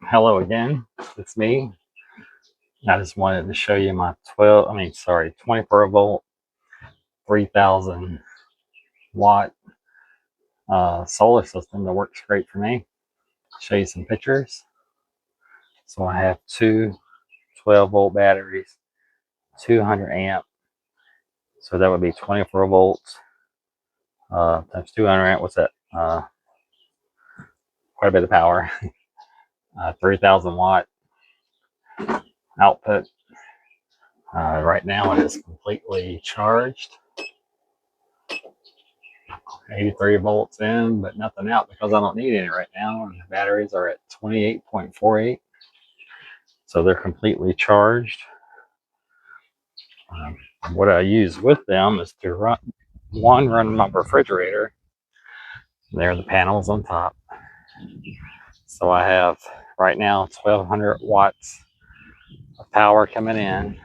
Hello again, it's me. I just wanted to show you my 24 volt, 3000 watt solar system that works great for me. Show you some pictures. So I have two 12 volt batteries, 200 amp. So that would be 24 volts times 200 amp. What's that? Quite a bit of power. 3000 watt output. Right now it is completely charged. 83 volts in, but nothing out because I don't need any right now. And the batteries are at 28.48, so they're completely charged. What I use with them is to run my refrigerator. There are the panels on top. So I have right now 1200 watts of power coming in.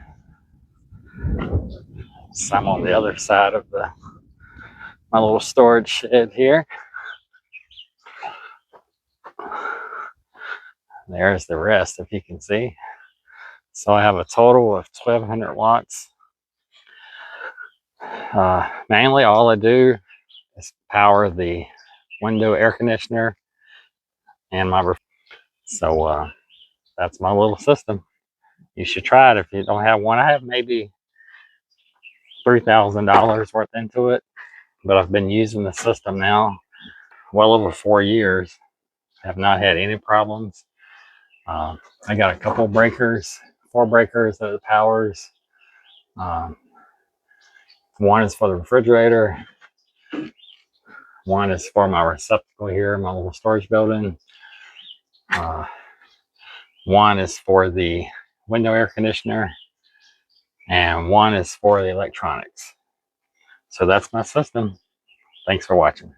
So I'm on the other side of my little storage shed here. There's the rest, if you can see. So I have a total of 1200 watts. Mainly all I do is power the window air conditioner and my so that's my little system. You should try it if you don't have one. I have maybe $3,000 worth into it, but I've been using the system now well over 4 years. Have not had any problems. I got a couple breakers, 4 breakers that it powers. One is for the refrigerator. One is for my receptacle here in my little storage building. One is for the window air conditioner, and one is for the electronics. So that's my system. Thanks for watching.